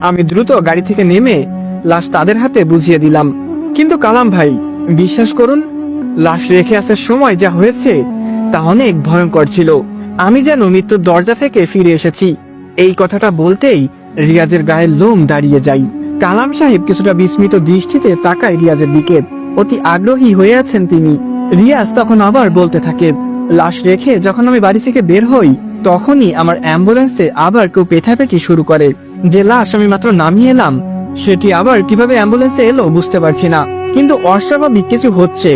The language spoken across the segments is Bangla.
আমি দ্রুত গাড়ি থেকে নেমে লাশ তাদের হাতে বুঝিয়ে দিলাম। কিন্তু কালাম ভাই, বিশ্বাস করুন, লাশ রেখে আসার সময় যা হয়েছে তা অনেক ভয়ঙ্কর ছিল। আমি যেন মৃত্যুর দরজা থেকে ফিরে এসেছি। এই কথাটা বলতেই রিয়াজের গায়ের লোম দাঁড়িয়ে যায়। কালাম সাহেব কিছুটা বিস্মিত দৃষ্টিতে তাকায় রিয়াজের দিকে। অতি আগ্রহী হয়ে আছেন তিনি। রিয়াজ তখন আবার বলতে থাকে, লাশ রেখে যখন আমি বাড়ি থেকে বের হই তখনই আমার অ্যাম্বুলেন্সে আবার কেউ পেটাপেটি শুরু করে। যে লাশ আমি মাত্র নামিয়ে এলাম সেটি আবার কিভাবে অ্যাম্বুলেন্সে এলো বুঝতে পারছি না, কিন্তু অস্বাভাবিক কিছু হচ্ছে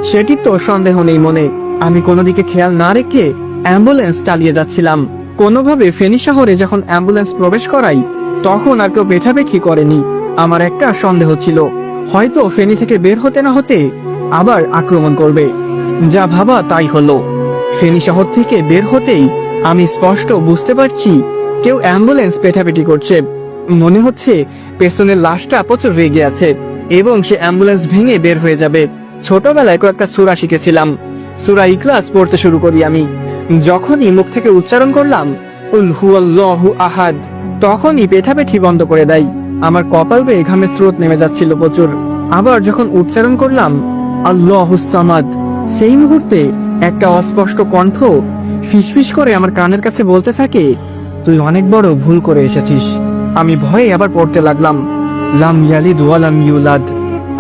সেটি তো সন্দেহ নেই মনে। আমি কোনো দিকে খেয়াল না রেখে অ্যাম্বুলেন্স চালিয়ে যাচ্ছিলাম। কোনোভাবে ফেনী শহরে যখন অ্যাম্বুলেন্স প্রবেশ করাই তখন আর কেউ পেটাপেটি করেনি। আমার একটা সন্দেহ ছিল, হয়তো ফেনী থেকে বের হতে না হতে আবার আক্রমণ করবে। যা ভাবা তাই হলো। ফেনী শহর থেকে বের হতেই আমি স্পষ্ট বুঝতে পারছি কেউ অ্যাম্বুলেন্স পেটাপেটি করছে। মনে হচ্ছে পেছনের লাশটা প্রচুর রেগে আছে এবং সে অ্যাম্বুলেন্স ভেঙে বের হয়ে যাবে। ছোটবেলায় কয়েকটা সূরা শিখেছিলাম, সূরা ইখলাস পড়তে শুরু করি আমি। যখনই মুখ থেকে উচ্চারণ করলাম কুল হুয়াল্লাহু আহাদ, তখনই পেটাপেটি বন্ধ করে দেয়। আমার কপাল বেয়ে ঘামের স্রোত নেমে যাচ্ছিল প্রচুর। আবার যখন উচ্চারণ করলাম আল্লাহুস সামাদ, সেই মুহূর্তে একটা অস্পষ্ট কণ্ঠ ফিসফিস করে আমার কানের কাছে বলতে থাকে, তুই অনেক বড় ভুল করে এসেছিস। আমি ভয়ে আবার পড়তে লাগলাম লাম ইয়ালিদ ওয়া লাম ইউলাদ।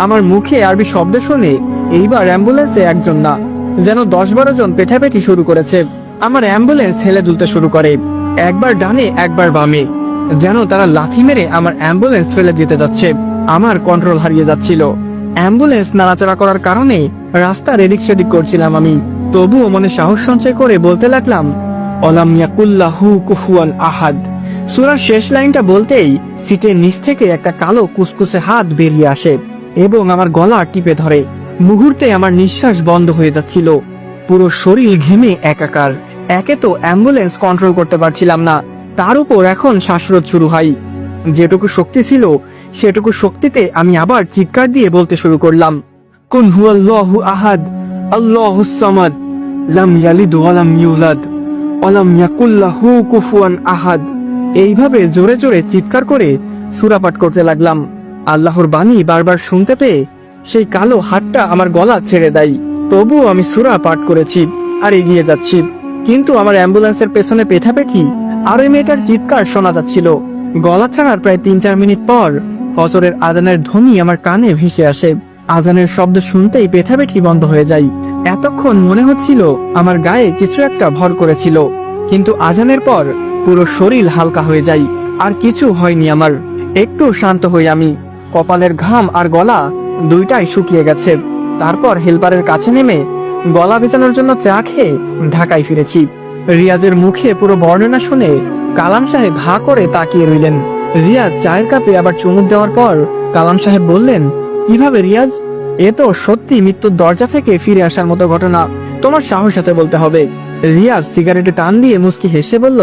আমার মুখে আরবি শব্দ শুনে এইবার অ্যাম্বুলেন্সে একজন না, যেন 10-12 জন পেটাপেটি শুরু করেছে। আমার অ্যাম্বুলেন্স হেলে দুলতে শুরু করে, একবার ডানে একবার বামে, যেন তারা লাথি মেরে আমার অ্যাম্বুলেন্স ফেলে দিতে যাচ্ছে। আমার কন্ট্রোল হারিয়ে যাচ্ছিল। অ্যাম্বুলেন্স নাড়াচাড়া করার কারণে রাস্তার এদিক সেদিক করছিলাম আমি। তবুও মনে সাহস সঞ্চয় করে বলতে লাগলাম অলাম ইয়াকুল্লাহু কুফুয়ান আহাদ। সূরার শেষ লাইনটা বলতেই সিটের নিচ থেকে একটা কালো কুসকুসে হাত বেরিয়ে আসে এবং আমার গলা টিপে ধরে। মুহূর্তে আমার নিঃশ্বাস বন্ধ হয়ে যাচ্ছিল, পুরো শরীর ঘেমে একাকার। একে তো অ্যাম্বুলেন্স কন্ট্রোল করতে পারছিলাম না, তার উপর এখন শ্বাসরোধ শুরু হয়। যেটুকু শক্তি ছিল সেটুকু শক্তিতে আমি আবার চিৎকার দিয়ে বলতে শুরু করলাম কুল হুয়াল্লাহু আহাদ আল্লাহুস সামাদ লাম ইয়ালিদ ওয়া লাম ইউলাদ ওয়া লাম ইয়াকুল লাহু কুফুয়ান আহাদ। এইভাবে জোরে জোরে চিৎকার করে সূরা পাঠ করতে লাগলাম। আল্লাহর বাণী বারবার শুনতে পেয়ে সেই কালো হাতটা আমার গলা ছেড়ে দেয়। তবুও আমি সূরা পাঠ করেছি আর এগিয়ে যাচ্ছি, কিন্তু আমার অ্যাম্বুলেন্সের পেছনে পেটাপেটি আর ওই মেয়েটার চিৎকার শোনা যাচ্ছিল। গলা ছাড়ার প্রায় 3-4 মিনিট পর ফজরের আজানের ধ্বনি আমার কানে ভেসে আসে। আজানের শব্দ শুনতেই পেটাপেটি বন্ধ হয়ে যায়। এতক্ষণ মনে হচ্ছিল আমার গায়ে কিছু একটা ভর করেছিল, কিন্তু আজানের পর পুরো শরীর হালকা হয়ে যায়। আর কিছু হয়নি আমার। একটু শান্ত হই আমি। কপালের ঘাম আর গলা দুইটাই শুকিয়ে গেছে। তারপর হেল্পারের কাছে নেমে গলা ভেজানোর জন্য চা খেয়ে ঢাকায় ফিরেছি। রিয়াজের মুখে পুরো বর্ণনা শুনে কালাম সাহেব হা করে তাকিয়ে রইলেন। রিয়াজ চায়ের কাপে আবার চুমুক দেওয়ার পর কালাম সাহেব বললেন, কিভাবে রিয়াজ? এ তো সত্যি মৃত্যুর দরজা থেকে ফিরে আসার মতো ঘটনা। তোমার সাহস আছে বলতে হবে। রিয়াজ সিগারেটে টান দিয়ে মুচকি হেসে বলল,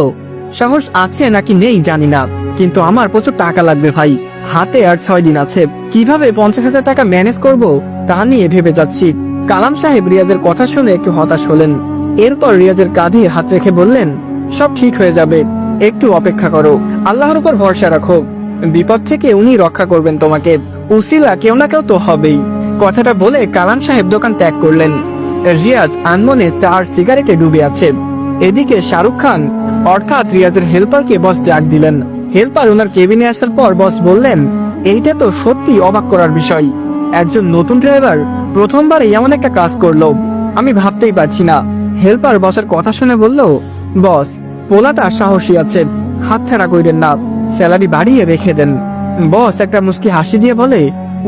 সাহস আছে নাকি নেই জানি না, কিন্তু আমার প্রচুর টাকা লাগবে ভাই। হাতে আর 6 দিন আছে। কিভাবে 50,000 টাকা ম্যানেজ করব তা নিয়ে ভেবে যাচ্ছি। কালাম সাহেব রিয়াজের কথা শুনে একটু হতাশ হলেন। এরপর রিয়াজের কাঁধে হাত রেখে বললেন, সব ঠিক হয়ে যাবে, একটু অপেক্ষা করো, আল্লাহর উপর ভরসা রাখো। বিপদ থেকে উনি রক্ষা করবেন তোমাকে। উসিলা কেউ না কেউ তো হবেই। কথাটা বলে কালাম সাহেব দোকান ত্যাগ করলেন। রিয়াজ আনমনে তার সিগারেটে ডুবে আছে। এদিকে শাহরুখ খান অর্থাৎ রিয়াজের হেল্পারকে বস ডাক দিলেন। হেল্পার ওনার কেবিনে আসার পর বস বললেন, এইটা তো সত্যি অবাক করার বিষয়। একজন নতুন ড্রাইভার প্রথমবারই এমন একটা কাজ করলো, আমি ভাবতেই পারছি না। হেল্পার বসের কথা শুনে বলল, বস, পোলাটা সাহসী আছে, হাতছাড়া কইরেন না, স্যালারি বাড়িয়ে রেখে দেন। বস একটা মুস্কি হাসি দিয়ে বলে,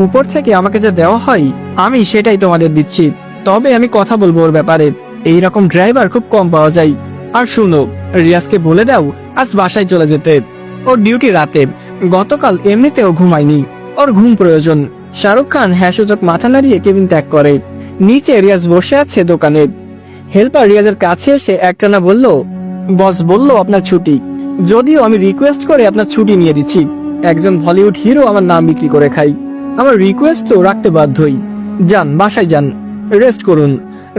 উপর থেকে আমাকে যা দেওয়া হয় আমি সেটাই তোমাদের দিচ্ছি, তবে আমি কথা বলবো ওর ব্যাপারে। এইরকম ড্রাইভার খুব কম পাওয়া যায়। আর শুনো, রিয়াজকে বলে দাও আজ বাসায় চলে যেতে, ওর ডিউটি রাতে, গতকাল এমনিতেও ঘুমায়নি, ওর ঘুম প্রয়োজন। শাহরুখ খান হ্যাঁ সূচক মাথা নাড়িয়ে কেবিন ত্যাগ করে। নিচে রিয়াজ বসে আছে দোকানে। হেল্পার রিয়াজের কাছে এসে একটানা বলল, বস বলল আপনার ছুটি, যদিও আমি রিকোয়েস্ট করে আপনার ছুটি নিয়ে দিচ্ছি। একজন বলিউড হিরো আমার নাম বিক্রি করে খাই, আমার রিকোয়েস্ট তো রাখতে বাধ্যই। যান বাসায় যান, রেস্ট করুন,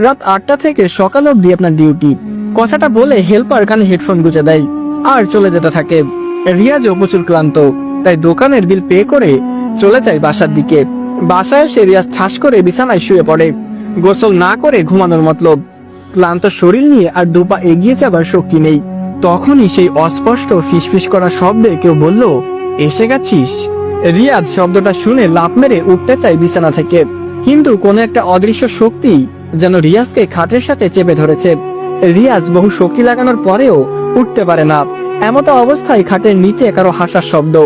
রাত 8টা থেকে সকাল অবধি আপনার ডিউটি। কথাটা বলে হেল্পার কানে হেডফোন গুঁজে দেয় আর চলে যেতে থাকে। রিয়াজও প্রচুর ক্লান্ত। তাই দোকানের বিল পে করে চলে যায় বাসার দিকে। বাসায় এসে রিয়াজ ঠাস করে বিছানায় শুয়ে পড়ে। গোসল না করে ঘুমানোর মতলব। ক্লান্ত শরীর নিয়ে আর দুপা এগিয়ে যাবার শক্তি নেই। তখনই সেই অস্পষ্ট ফিসফিস করা শব্দে কেউ বলল, এসে গেছিস? রিয়াজ শব্দটা শুনে লাফ মেরে উঠতে চায় বিছানা থেকে, কিন্তু কোন একটা অদৃশ্য শক্তি যেন রিয়াজকে খাটের সাথে চেপে ধরেছে। রিয়াজ বহু শক্তি লাগানোর পরেও উঠতে পারে না। এমত অবস্থায় খাটের নিচে কারো হাসার শব্দ,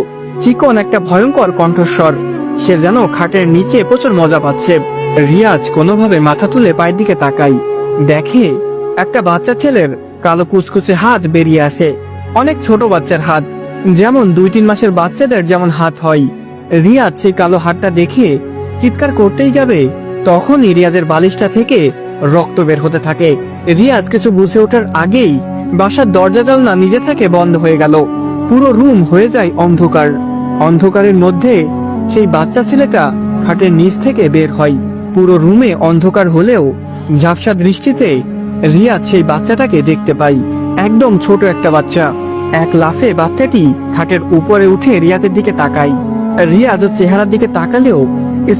চিকন একটা ভয়ঙ্কর কণ্ঠস্বর। সে যেন খাটের নিচে প্রচুর মজা পাচ্ছে। রিয়াজ কোনোভাবে মাথা তুলে পায়ের দিকে তাকায়, দেখে একটা বাচ্চা ছেলের কালো কুচকুচে হাত বেরিয়ে আসে। অনেক ছোট বাচ্চার হাত, যেমন 2-3 মাসের বাচ্চাদের যেমন হাত হয়। রিয়াজ সেই কালো হাতটা দেখে চিৎকার করতেই যাবে, তখনই রিয়াজের বালিশটা থেকে রক্ত বের হতে থাকে। রিয়াজ কিছু বুঝে ওঠার আগেই বাসার দরজা জানলা নিজে থেকে বন্ধ হয়ে গেল। পুরো রুম হয়ে যায় অন্ধকার। অন্ধকারের মধ্যে সেই বাচ্চা ছেলেটা খাটের নিচ থেকে বের হয়। পুরো রুমে অন্ধকার হলেও ঝাপসা দৃষ্টিতে রিয়াজ সেই বাচ্চাটাকে দেখতে পাই। একদম ছোট একটা বাচ্চা। এক লাফে বাচ্চাটি খাটের উপরে উঠে রিয়াজের দিকে তাকায়। রিয়াজ ওর চেহারার দিকে তাকালেও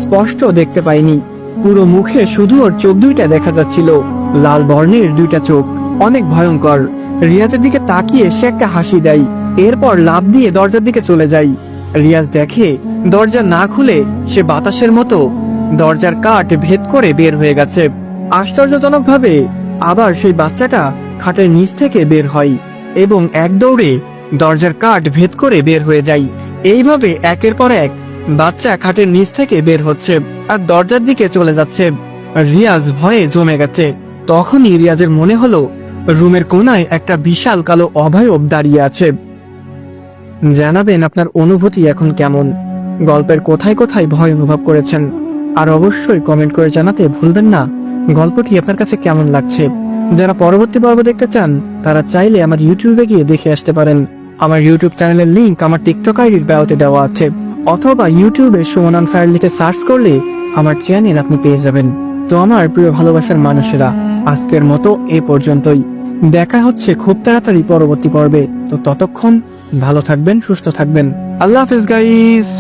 স্পষ্ট দেখতে পাইনি। পুরো মুখে শুধু ওর চোখ দুইটা দেখা যাচ্ছিল, লাল বর্ণের দুইটা চোখ, অনেক ভয়ঙ্কর। রিয়াজের দিকে তাকিয়ে সে একটা হাসি দেয়, এরপর লাফ দিয়ে দরজার দিকে চলে যায়। রিয়াজ দেখে দরজা না খুলে সে বাতাসের মতো দরজার কাঠ ভেদ করে বের হয়ে গেছে। আশ্চর্যজনক ভাবে আবার সেই বাচ্চাটা খাটের নিচ থেকে বের হয় এবং এক দৌড়ে দরজার কাঠ ভেদ করে বের হয়ে যায়। এইভাবে একের পর এক বাচ্চা খাটের নিচ থেকে বের হচ্ছে আর দরজার দিকে চলে যাচ্ছে। রিয়াজ ভয়ে জমে গেছে। তখনই রিয়াজের মনে হলো রুমের কোনায় একটা বিশাল কালো অভয়ব দাঁড়িয়ে আছে। জানাবেন আপনার অনুভূতি এখন কেমন, গল্পের কোথায় কোথায় ভয় অনুভব করেছেন, আর অবশ্যই কমেন্ট করে জানাতে ভুলবেন না গল্পটি আপনার কাছে কেমন লাগছে। যারা পরবর্তী পর্ব দেখতে চান তারা চাইলে আমার ইউটিউবে গিয়ে দেখে আসতে পারেন। আমার ইউটিউব চ্যানেলের লিংক আমার টিকটক আইডির বায়োতে দেওয়া আছে, অথবা ইউটিউবে সুমন অন ফায়ার লিখে সার্চ করলে আমার চ্যানেল আপনি পেয়ে যাবেন। তো আমার প্রিয় ভালোবাসার মানুষেরা, আজকের মতো এ পর্যন্তই। দেখা হচ্ছে খুব তাড়াতাড়ি পরবর্তী পর্বে। তো ততক্ষণ ভালো থাকবেন, সুস্থ থাকবেন। আল্লাহ হাফেজ গাইস।